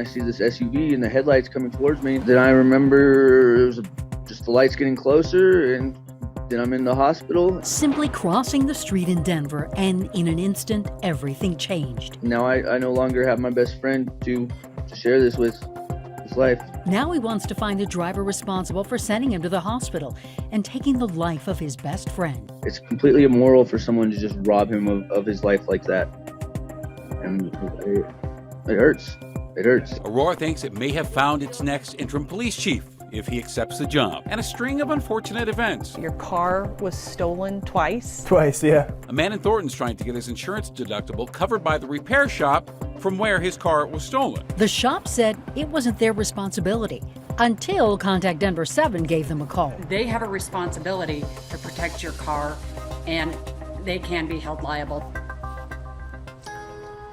I see this SUV and the headlights coming towards me. Then I remember it was just the lights getting closer, and then I'm in the hospital. Simply crossing the street in Denver, and in an instant, everything changed. Now I no longer have my best friend to share this with, his life. Now he wants to find the driver responsible for sending him to the hospital and taking the life of his best friend. It's completely immoral for someone to just rob him of his life like that. And it hurts. It hurts. Aurora thinks it may have found its next interim police chief if he accepts the job. And a string of unfortunate events. Your car was stolen twice. Twice, yeah. A man in Thornton's trying to get his insurance deductible covered by the repair shop from where his car was stolen. The shop said it wasn't their responsibility until Contact Denver 7 gave them a call. They have a responsibility to protect your car, and they can be held liable.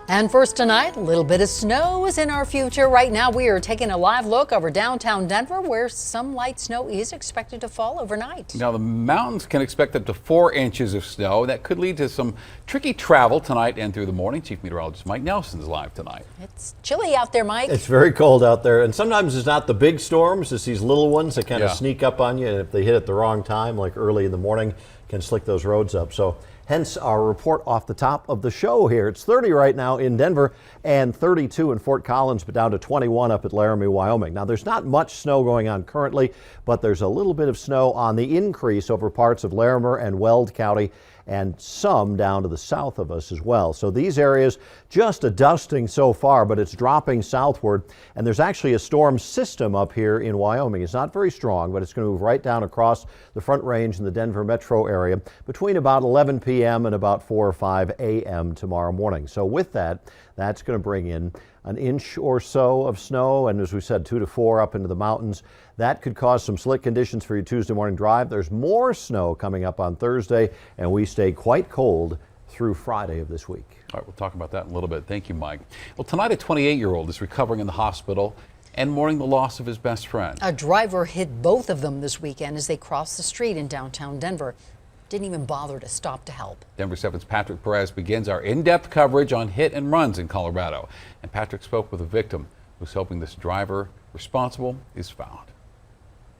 And first tonight, a little bit of snow is in our future. Right now, we are taking a live look over downtown Denver, where some light snow is expected to fall overnight. Now, the mountains can expect up to 4 inches of snow. That could lead to some tricky travel tonight and through the morning. Chief Meteorologist Mike Nelson's live tonight. It's chilly out there, Mike. It's very cold out there, and sometimes it's not the big storms, it's these little ones that kind of sneak up on you, and if they hit at the wrong time, like early in the morning, can slick those roads up. So hence our report off the top of the show here. It's 30 right now in Denver and 32 in Fort Collins, but down to 21 up at Laramie, Wyoming. Now, there's not much snow going on currently, but there's a little bit of snow on the increase over parts of Larimer and Weld County, and some down to the south of us as well. So these areas just a dusting so far, but it's dropping southward. And there's actually a storm system up here in Wyoming. It's not very strong, but it's going to move right down across the Front Range in the Denver metro area between about 11 p.m. and about 4 or 5 a.m. tomorrow morning. So with that, that's going to bring in an inch or so of snow, and as we said, 2 to 4 up into the mountains. That could cause some slick conditions for your Tuesday morning drive. There's more snow coming up on Thursday, and we stay quite cold through Friday of this week. All right, we'll talk about that in a little bit. Thank you, Mike. Well, tonight a 28-year-old is recovering in the hospital and mourning the loss of his best friend. A driver hit both of them this weekend as they crossed the street in downtown Denver. Didn't even bother to stop to help. Denver 7's Patrick Perez begins our in-depth coverage on hit and runs in Colorado. And Patrick spoke with a victim who's hoping this driver responsible is found.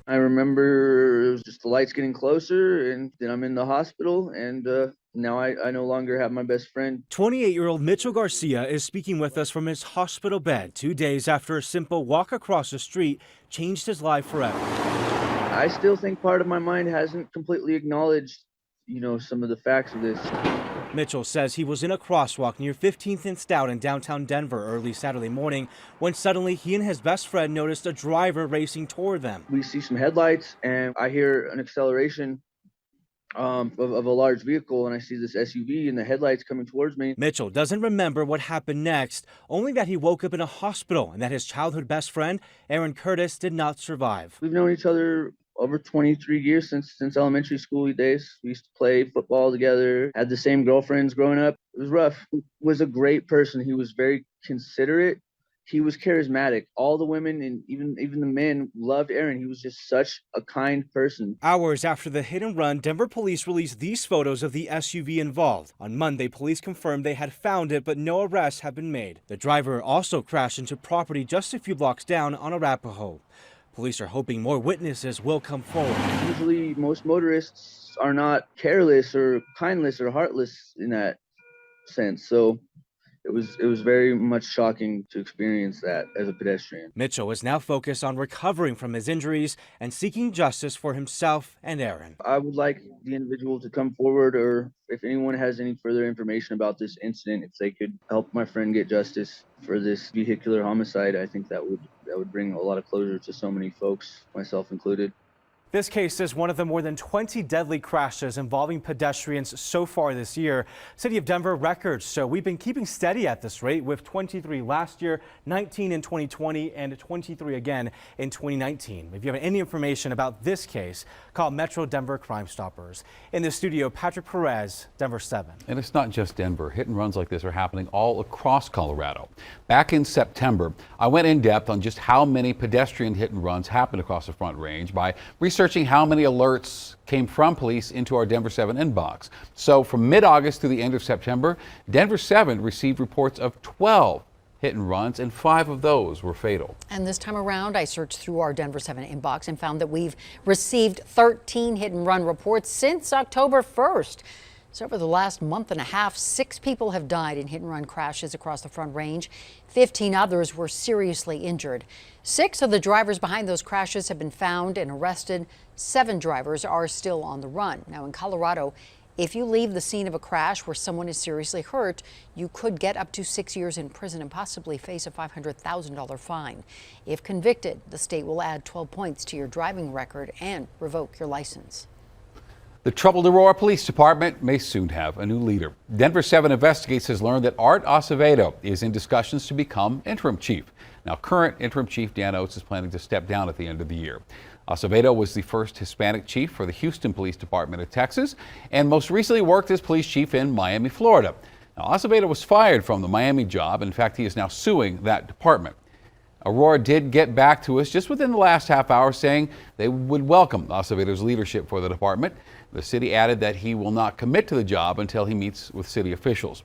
I remember it was just the lights getting closer, and then I'm in the hospital, and now I no longer have my best friend. 28-year-old Mitchell Garcia is speaking with us from his hospital bed 2 days after a simple walk across the street changed his life forever. I still think part of my mind hasn't completely acknowledged, some of the facts of this. Mitchell says he was in a crosswalk near 15th and Stout in downtown Denver early Saturday morning when suddenly he and his best friend noticed a driver racing toward them. We see some headlights, and I hear an acceleration of a large vehicle, and I see this SUV and the headlights coming towards me. Mitchell doesn't remember what happened next, only that he woke up in a hospital and that his childhood best friend, Aaron Curtis, did not survive. We've known each other over 23 years since elementary school days. We used to play football together, had the same girlfriends growing up. It was rough. He was a great person. He was very considerate. He was charismatic. All the women and even the men loved Aaron. He was just such a kind person. Hours after the hit and run, Denver police released these photos of the SUV involved. On Monday, police confirmed they had found it, but no arrests have been made. The driver also crashed into property just a few blocks down on Arapahoe. Police are hoping more witnesses will come forward. Usually, most motorists are not careless or kindless or heartless in that sense. So it was very much shocking to experience that as a pedestrian. Mitchell is now focused on recovering from his injuries and seeking justice for himself and Aaron. I would like the individual to come forward, or if anyone has any further information about this incident, if they could help my friend get justice for this vehicular homicide, I think that would bring a lot of closure to so many folks, myself included. This case is one of the more than 20 deadly crashes involving pedestrians so far this year. City of Denver records, so we've been keeping steady at this rate with 23 last year, 19 in 2020, and 23 again in 2019. If you have any information about this case, call Metro Denver Crime Stoppers. In the studio, Patrick Perez, Denver 7. And it's not just Denver. Hit and runs like this are happening all across Colorado. Back in September, I went in depth on just how many pedestrian hit and runs happened across the Front Range by researching how many alerts came from police into our Denver 7 inbox. So from mid-August to the end of September, Denver 7 received reports of 12 hit and runs, and 5 of those were fatal. And this time around, I searched through our Denver 7 inbox and found that we've received 13 hit and run reports since October 1st. So over the last month and a half, 6 people have died in hit and run crashes across the Front Range. 15 others were seriously injured. 6 of the drivers behind those crashes have been found and arrested. 7 drivers are still on the run. Now in Colorado, if you leave the scene of a crash where someone is seriously hurt, you could get up to 6 years in prison and possibly face a $500,000 fine. If convicted, the state will add 12 points to your driving record and revoke your license. The troubled Aurora Police Department may soon have a new leader. Denver 7 Investigates has learned that Art Acevedo is in discussions to become interim chief. Now, current interim chief Dan Oates is planning to step down at the end of the year. Acevedo was the first Hispanic chief for the Houston Police Department of Texas and most recently worked as police chief in Miami, Florida. Now, Acevedo was fired from the Miami job. In fact, he is now suing that department. Aurora did get back to us just within the last half hour saying they would welcome Acevedo's leadership for the department. The city added that he will not commit to the job until he meets with city officials.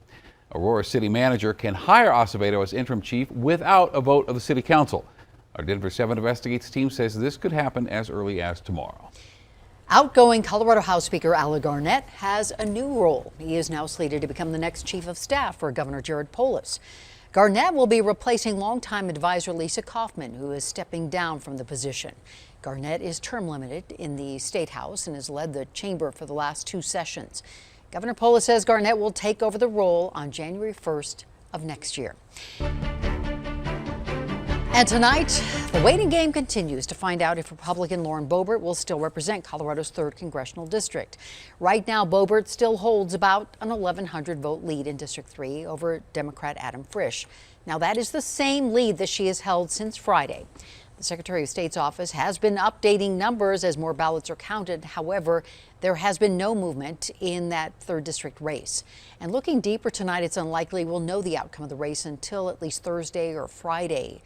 Aurora city manager can hire Acevedo as interim chief without a vote of the city council. Our Denver 7 Investigates team says this could happen as early as tomorrow. Outgoing Colorado House Speaker Al Garnett has a new role. He is now slated to become the next chief of staff for Governor Jared Polis. Garnett will be replacing longtime advisor Lisa Kaufman, who is stepping down from the position. Garnett is term limited in the State House and has led the chamber for the last 2 sessions. Governor Polis says Garnett will take over the role on January 1st of next year. And tonight, the waiting game continues to find out if Republican Lauren Boebert will still represent Colorado's 3rd congressional district. Right now, Boebert still holds about an 1,100 vote lead in District 3 over Democrat Adam Frisch. Now, that is the same lead that she has held since Friday. The Secretary of State's office has been updating numbers as more ballots are counted. However, there has been no movement in that 3rd district race. And looking deeper tonight, it's unlikely we'll know the outcome of the race until at least Thursday or Friday.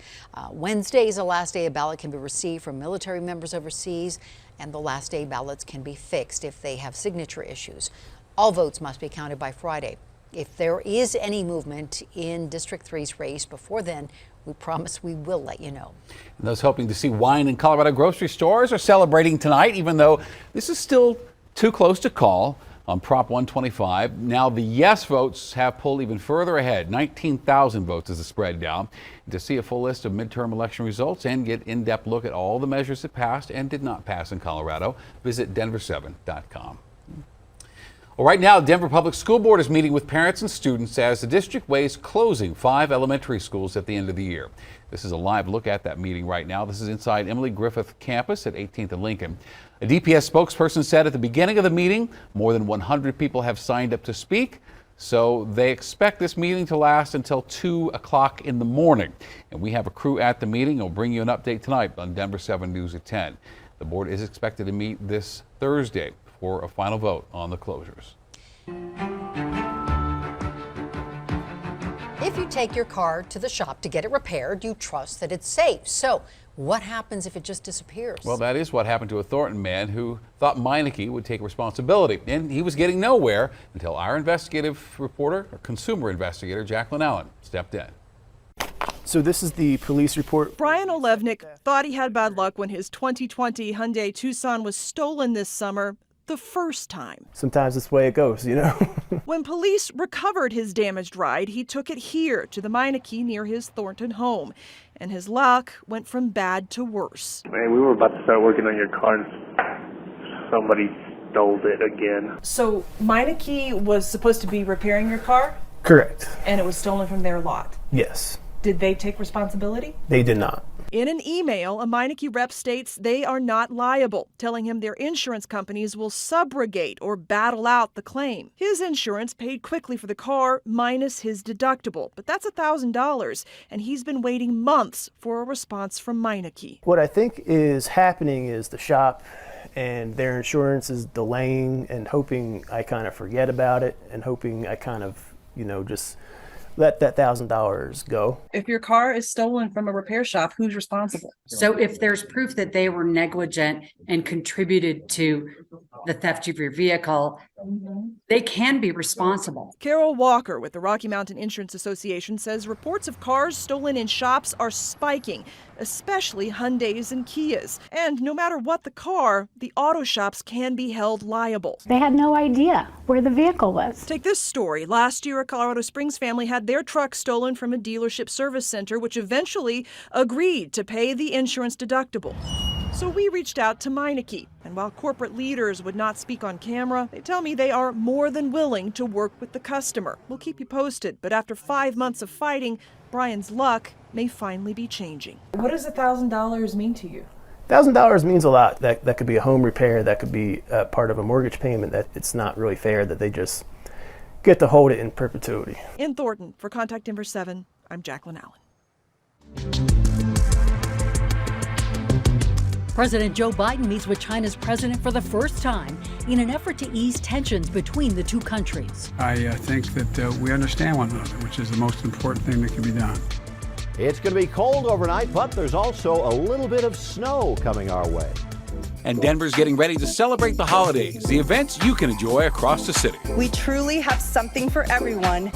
Wednesday is the last day a ballot can be received from military members overseas, and the last day ballots can be fixed if they have signature issues. All votes must be counted by Friday. If there is any movement in District 3's race before then, we promise we will let you know. And those hoping to see wine in Colorado grocery stores are celebrating tonight, even though this is still too close to call on Prop 125. Now the yes votes have pulled even further ahead. 19,000 votes is the spread now. To see a full list of midterm election results and get in-depth look at all the measures that passed and did not pass in Colorado, visit denver7.com. Well, right now, Denver Public School Board is meeting with parents and students as the district weighs closing 5 elementary schools at the end of the year. This is a live look at that meeting right now. This is inside Emily Griffith campus at 18th and Lincoln. A DPS spokesperson said at the beginning of the meeting, more than 100 people have signed up to speak. So they expect this meeting to last until 2 o'clock in the morning. And we have a crew at the meeting. We'll bring you an update tonight on Denver 7 News at 10. The board is expected to meet this Thursday for a final vote on the closures. If you take your car to the shop to get it repaired, you trust that it's safe. So what happens if it just disappears? Well, that is what happened to a Thornton man who thought Meineke would take responsibility. And he was getting nowhere until our investigative reporter, or consumer investigator, Jacqueline Allen, stepped in. So this is the police report. Brian Olevnik thought he had bad luck when his 2020 Hyundai Tucson was stolen this summer. The first time. Sometimes that's the way it goes, you know. When police recovered his damaged ride, he took it here to the Meineke near his Thornton home. And his luck went from bad to worse. Man, we were about to start working on your car and somebody stole it again. So Meineke was supposed to be repairing your car? Correct. And it was stolen from their lot? Yes. Did they take responsibility? They did not. In an email, a Meineke rep states they are not liable, telling him their insurance companies will subrogate or battle out the claim. His insurance paid quickly for the car, minus his deductible, but that's $1,000, and he's been waiting months for a response from Meineke. What I think is happening is the shop and their insurance is delaying and hoping I kind of forget about it and hoping I kind of, just let that $1,000 go. If your car is stolen from a repair shop, who's responsible? So if there's proof that they were negligent and contributed to the theft of your vehicle, they can be responsible. Carol Walker with the Rocky Mountain Insurance Association says reports of cars stolen in shops are spiking, especially Hyundais and Kias. And no matter what the car, the auto shops can be held liable. They had no idea where the vehicle was. Take this story. Last year, a Colorado Springs family had their truck stolen from a dealership service center, which eventually agreed to pay the insurance deductible. So we reached out to Meineke, and while corporate leaders would not speak on camera, they tell me they are more than willing to work with the customer. We'll keep you posted, but after 5 months of fighting, Brian's luck may finally be changing. What does $1,000 mean to you? $1,000 means a lot. That could be a home repair, that could be part of a mortgage payment. That it's not really fair that they just get to hold it in perpetuity. In Thornton, for Contact Denver 7, I'm Jacqueline Allen. President Joe Biden meets with China's president for the first time in an effort to ease tensions between the two countries. I think that we understand one another, which is the most important thing that can be done. It's going to be cold overnight, but there's also a little bit of snow coming our way. And Denver's getting ready to celebrate the holidays, the events you can enjoy across the city. We truly have something for everyone